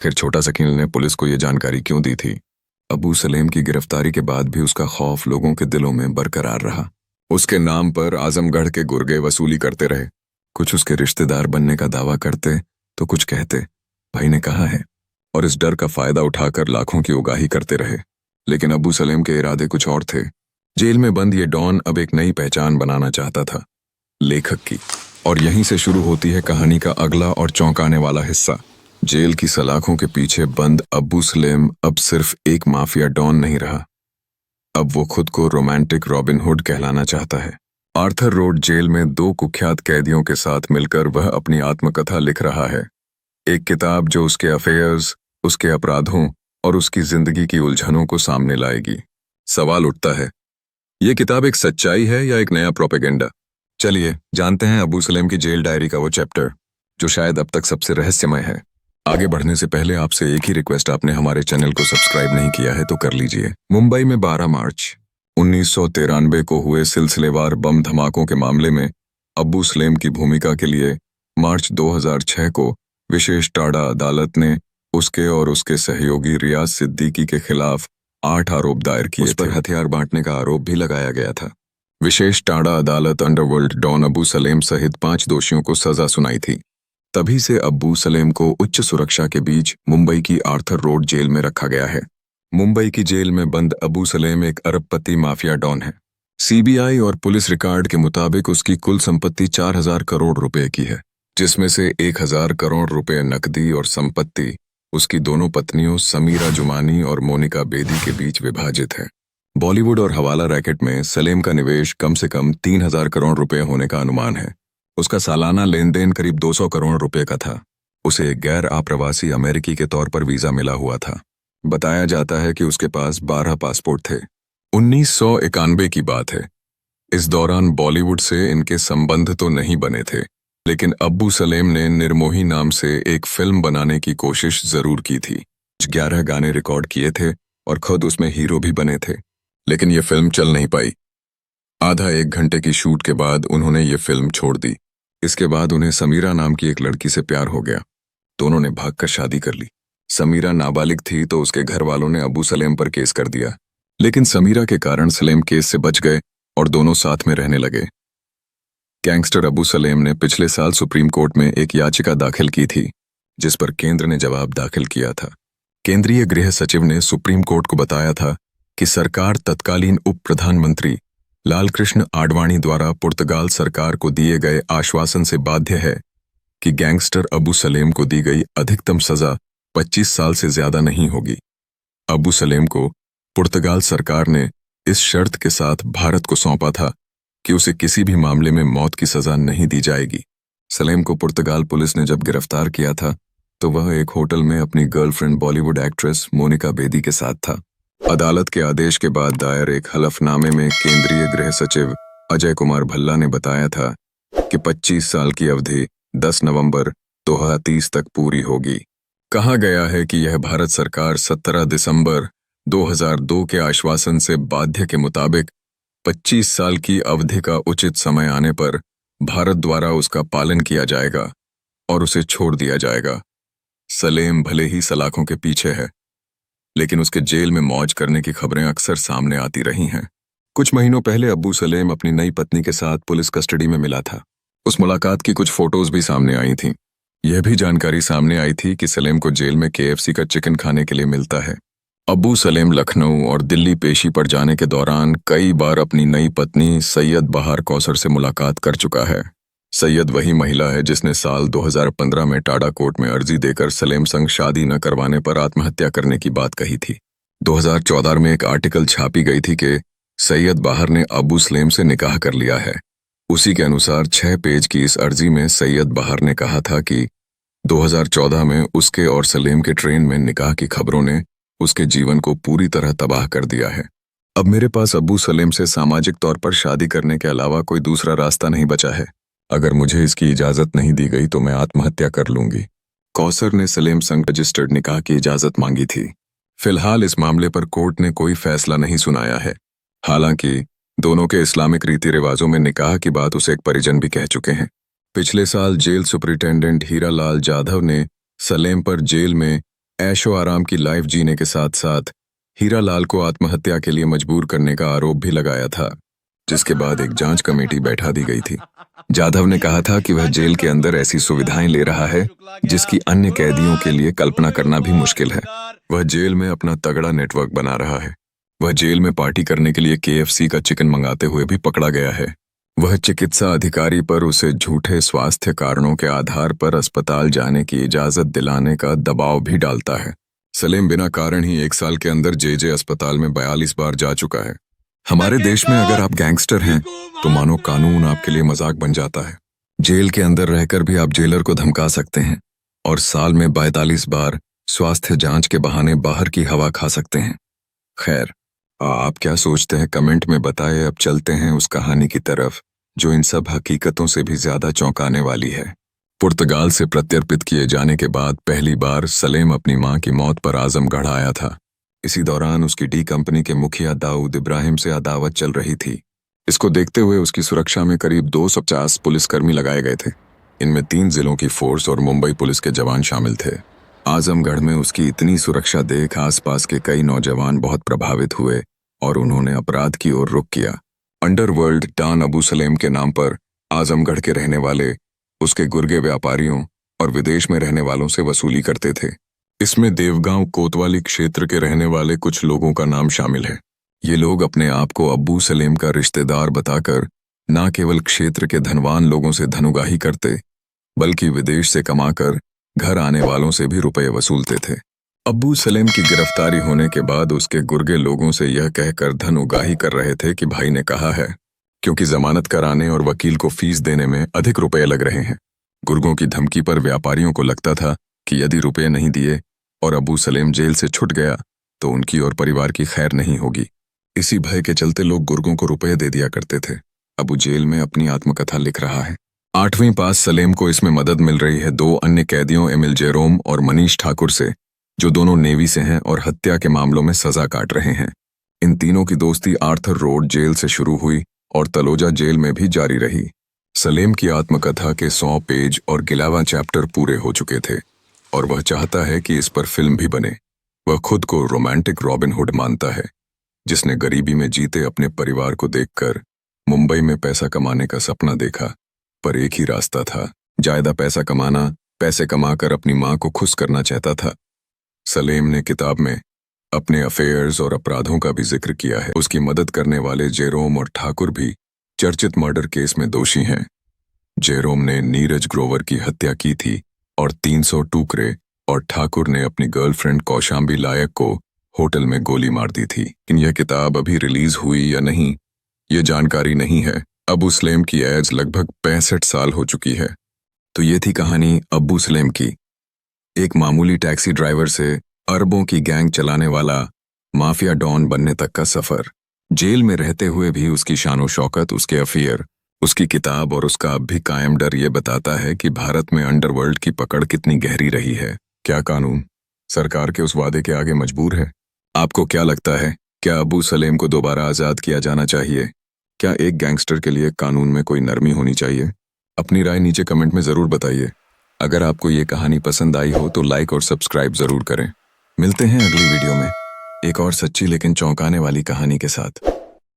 फिर छोटा शकील ने पुलिस को ये जानकारी क्यों दी थी? अबू सलेम की गिरफ्तारी के बाद भी उसका खौफ लोगों के दिलों में बरकरार रहा। उसके नाम पर आजमगढ़ के गुर्गे वसूली करते रहे। कुछ उसके रिश्तेदार बनने का दावा करते तो कुछ कहते भाई ने कहा है, और इस डर का फायदा उठाकर लाखों की उगाही करते रहे। लेकिन अबू सलेम के इरादे कुछ और थे। जेल में बंद ये डॉन अब एक नई पहचान बनाना चाहता था, लेखक की। और यहीं से शुरू होती है कहानी का अगला और चौंकाने वाला हिस्सा। जेल की सलाखों के पीछे बंद अबू सलेम अब सिर्फ एक माफिया डॉन नहीं रहा। अब वो खुद को रोमांटिक रॉबिन हुड कहलाना चाहता है। आर्थर रोड जेल में दो कुख्यात कैदियों के साथ मिलकर वह अपनी आत्मकथा लिख रहा है। एक किताब जो उसके अफेयर्स, उसके अपराधों और उसकी जिंदगी की उलझनों को सामने लाएगी। सवाल उठता है, ये किताब एक सच्चाई है या एक नया प्रोपेगेंडा? चलिए जानते हैं अबू सलेम की जेल डायरी का वो चैप्टर जो शायद अब तक सबसे रहस्यमय है। आगे बढ़ने से पहले आपसे एक ही रिक्वेस्ट, आपने हमारे चैनल को सब्सक्राइब नहीं किया है तो कर लीजिए। मुंबई में 12 मार्च 1993 को हुए सिलसिलेवार बम धमाकों के मामले में अबू सलेम की भूमिका के लिए मार्च 2006 को विशेष टाडा अदालत ने उसके और उसके सहयोगी रियाज सिद्दीकी के खिलाफ 8 आरोप दायर किए। उस पर हथियार बांटने का आरोप भी लगाया गया था। विशेष टाडा अदालत अंडरवर्ल्ड डॉन अबू सलेम सहित 5 दोषियों को सजा सुनाई थी। तभी से अबू सलेम को उच्च सुरक्षा के बीच मुंबई की आर्थर रोड जेल में रखा गया है। मुंबई की जेल में बंद अबू सलेम एक अरबपति माफिया डॉन है। सीबीआई और पुलिस रिकॉर्ड के मुताबिक उसकी कुल संपत्ति 4000 करोड़ रुपए की है, जिसमें से 1000 करोड़ रुपए नकदी और संपत्ति उसकी दोनों पत्नियों समीरा जुमानी और मोनिका बेदी के बीच विभाजित है। बॉलीवुड और हवाला रैकेट में सलेम का निवेश कम से कम 3000 करोड़ रुपए होने का अनुमान है। उसका सालाना लेन देन करीब 200 करोड़ रुपए का था। उसे एक गैर आप्रवासी अमेरिकी के तौर पर वीजा मिला हुआ था। बताया जाता है कि उसके पास 12 पासपोर्ट थे। 1991 की बात है। इस दौरान बॉलीवुड से इनके संबंध तो नहीं बने थे, लेकिन अब्बू सलेम ने निर्मोही नाम से एक फिल्म बनाने की कोशिश जरूर की थी। 11 गाने रिकॉर्ड किए थे और खुद उसमें हीरो भी बने थे, लेकिन ये फिल्म चल नहीं पाई। आधा 1 घंटे की शूट के बाद उन्होंने ये फिल्म छोड़ दी। इसके बाद उन्हें समीरा नाम की एक लड़की से प्यार हो गया। दोनों ने भागकर शादी कर ली। समीरा नाबालिग थी तो उसके घर वालों ने अबू सलेम पर केस कर दिया, लेकिन समीरा के कारण सलेम केस से बच गए और दोनों साथ में रहने लगे। गैंगस्टर अबू सलेम ने पिछले साल सुप्रीम कोर्ट में एक याचिका दाखिल की थी, जिस पर केंद्र ने जवाब दाखिल किया था। केंद्रीय गृह सचिव ने सुप्रीम कोर्ट को बताया था कि सरकार तत्कालीन उप प्रधानमंत्री लालकृष्ण आडवाणी द्वारा पुर्तगाल सरकार को दिए गए आश्वासन से बाध्य है कि गैंगस्टर अबू सलेम को दी गई अधिकतम सजा 25 साल से ज्यादा नहीं होगी। अबू सलेम को पुर्तगाल सरकार ने इस शर्त के साथ भारत को सौंपा था कि उसे किसी भी मामले में मौत की सजा नहीं दी जाएगी। सलेम को पुर्तगाल पुलिस ने जब गिरफ्तार किया था तो वह एक होटल में अपनी गर्लफ्रेंड बॉलीवुड एक्ट्रेस मोनिका बेदी के साथ था। अदालत के आदेश के बाद दायर एक हलफनामे में केंद्रीय गृह सचिव अजय कुमार भल्ला ने बताया था कि 25 साल की अवधि 10 नवंबर 2030 तक पूरी होगी। कहा गया है कि यह भारत सरकार 17 दिसंबर 2002 के आश्वासन से बाध्य के मुताबिक 25 साल की अवधि का उचित समय आने पर भारत द्वारा उसका पालन किया जाएगा और उसे छोड़ दिया जाएगा। सलेम भले ही सलाखों के पीछे है, लेकिन उसके जेल में मौज करने की खबरें अक्सर सामने आती रही हैं। कुछ महीनों पहले अबू सलेम अपनी नई पत्नी के साथ पुलिस कस्टडी में मिला था। उस मुलाकात की कुछ फोटोज भी सामने आई थीं। यह भी जानकारी सामने आई थी कि सलेम को जेल में KFC का चिकन खाने के लिए मिलता है। अबू सलेम लखनऊ और दिल्ली पेशी पर जाने के दौरान कई बार अपनी नई पत्नी सैयद बहार कौसर से मुलाकात कर चुका है। सैयद वही महिला है जिसने साल 2015 में टाडा कोर्ट में अर्जी देकर सलेम संग शादी न करवाने पर आत्महत्या करने की बात कही थी। 2014 में एक आर्टिकल छापी गई थी कि सैयद बहार ने अबू सलेम से निकाह कर लिया है। उसी के अनुसार 6 पेज की इस अर्जी में सैयद बहार ने कहा था कि 2014 में उसके और सलेम के ट्रेन में निकाह की खबरों ने उसके जीवन को पूरी तरह तबाह कर दिया है। अब मेरे पास अबू सलेम से सामाजिक तौर पर शादी करने के अलावा कोई दूसरा रास्ता नहीं बचा है। अगर मुझे इसकी इजाजत नहीं दी गई तो मैं आत्महत्या कर लूंगी। कौसर ने सलेम संग रजिस्टर्ड निकाह की इजाजत मांगी थी। फिलहाल इस मामले पर कोर्ट ने कोई फैसला नहीं सुनाया है। हालांकि दोनों के इस्लामिक रीति रिवाजों में निकाह की बात उसे एक परिजन भी कह चुके हैं। पिछले साल जेल सुपरिटेंडेंट हीरालाल जाधव ने सलेम पर जेल में ऐशो आराम की लाइफ जीने के साथ साथ हीरा लाल को आत्महत्या के लिए मजबूर करने का आरोप भी लगाया था, जिसके बाद एक जांच कमेटी बैठा दी गई थी। जाधव ने कहा था कि वह जेल के अंदर ऐसी सुविधाएं ले रहा है जिसकी अन्य कैदियों के लिए कल्पना करना भी मुश्किल है। वह जेल में अपना तगड़ा नेटवर्क बना रहा है। वह जेल में पार्टी करने के लिए KFC का चिकन मंगाते हुए भी पकड़ा गया है। वह चिकित्सा अधिकारी पर उसे झूठे स्वास्थ्य कारणों के आधार पर अस्पताल जाने की इजाजत दिलाने का दबाव भी डालता है। सलेम बिना कारण ही 1 साल के अंदर JJ अस्पताल में 42 बार जा चुका है। हमारे देश में अगर आप गैंगस्टर हैं तो मानो कानून आपके लिए मजाक बन जाता है। जेल के अंदर रहकर भी आप जेलर को धमका सकते हैं और साल में 42 बार स्वास्थ्य जांच के बहाने बाहर की हवा खा सकते हैं। खैर, आप क्या सोचते हैं कमेंट में बताएं। अब चलते हैं उस कहानी की तरफ जो इन सब हकीकतों से भी ज्यादा चौंकाने वाली है। पुर्तगाल से प्रत्यर्पित किए जाने के बाद पहली बार सलेम अपनी मां की मौत पर आजमगढ़ आया था। इसी दौरान उसकी डी कंपनी के मुखिया दाऊद इब्राहिम से अदावत चल रही थी। इसको देखते हुए उसकी सुरक्षा में करीब 250 पुलिसकर्मी लगाए गए थे। इनमें 3 जिलों की फोर्स और मुंबई पुलिस के जवान शामिल थे। आजमगढ़ में उसकी इतनी सुरक्षा देख आसपास के कई नौजवान बहुत प्रभावित हुए और उन्होंने अपराध की ओर रुख किया। अंडरवर्ल्ड डॉन अबू सलेम के नाम पर आजमगढ़ के रहने वाले उसके गुर्गे व्यापारियों और विदेश में रहने वालों से वसूली करते थे। इसमें देवगांव कोतवाली क्षेत्र के रहने वाले कुछ लोगों का नाम शामिल है। ये लोग अपने आप को अब्बू सलेम का रिश्तेदार बताकर न केवल क्षेत्र के धनवान लोगों से धनुगाही करते बल्कि विदेश से कमाकर घर आने वालों से भी रुपए वसूलते थे। अब्बू सलेम की गिरफ्तारी होने के बाद उसके गुर्गे लोगों से यह कहकर धन उगाही कर रहे थे कि भाई ने कहा है, क्योंकि जमानत कराने और वकील को फीस देने में अधिक रुपए लग रहे हैं। गुर्गों की धमकी पर व्यापारियों को लगता था कि यदि रुपए नहीं दिए और अब्बू सलेम जेल से छूट गया तो उनकी और परिवार की खैर नहीं होगी। इसी भय के चलते लोग गुर्गों को रुपए दे दिया करते थे। अबू जेल में अपनी आत्मकथा लिख रहा है। 8वीं पास सलेम को इसमें मदद मिल रही है 2 अन्य कैदियों एमिल जेरोम और मनीष ठाकुर से, जो दोनों नेवी से हैं और हत्या के मामलों में सजा काट रहे हैं। इन तीनों की दोस्ती आर्थर रोड जेल से शुरू हुई और तलोजा जेल में भी जारी रही। सलेम की आत्मकथा के 100 पेज और 11वां चैप्टर पूरे हो चुके थे और वह चाहता है कि इस पर फिल्म भी बने। वह खुद को रोमांटिक रॉबिन हुड मानता है, जिसने गरीबी में जीते अपने परिवार को देखकर मुंबई में पैसा कमाने का सपना देखा। पर एक ही रास्ता था, ज्यादा पैसा कमाना। पैसे कमाकर अपनी मां को खुश करना चाहता था। सलेम ने किताब में अपने अफेयर्स और अपराधों का भी जिक्र किया है। उसकी मदद करने वाले जेरोम और ठाकुर भी चर्चित मर्डर केस में दोषी हैं। जेरोम ने नीरज ग्रोवर की हत्या की थी और 300 टुकड़े, और ठाकुर ने अपनी गर्लफ्रेंड कौशांबी लायक को होटल में गोली मार दी थी। लेकिन यह किताब अभी रिलीज हुई या नहीं, ये जानकारी नहीं है। अबू सलेम की एज लगभग 65 साल हो चुकी है। तो ये थी कहानी अब्बू सलेम की, एक मामूली टैक्सी ड्राइवर से अरबों की गैंग चलाने वाला माफिया डॉन बनने तक का सफर। जेल में रहते हुए भी उसकी शानो शौकत, उसके अफेयर, उसकी किताब और उसका अब भी कायम डर ये बताता है कि भारत में अंडरवर्ल्ड की पकड़ कितनी गहरी रही है। क्या कानून सरकार के उस वादे के आगे मजबूर है? आपको क्या लगता है, क्या अबू सलेम को दोबारा आजाद किया जाना चाहिए? क्या एक गैंगस्टर के लिए कानून में कोई नरमी होनी चाहिए? अपनी राय नीचे कमेंट में जरूर बताइए। अगर आपको ये कहानी पसंद आई हो तो लाइक और सब्सक्राइब जरूर करें। मिलते हैं अगली वीडियो में एक और सच्ची लेकिन चौंकाने वाली कहानी के साथ।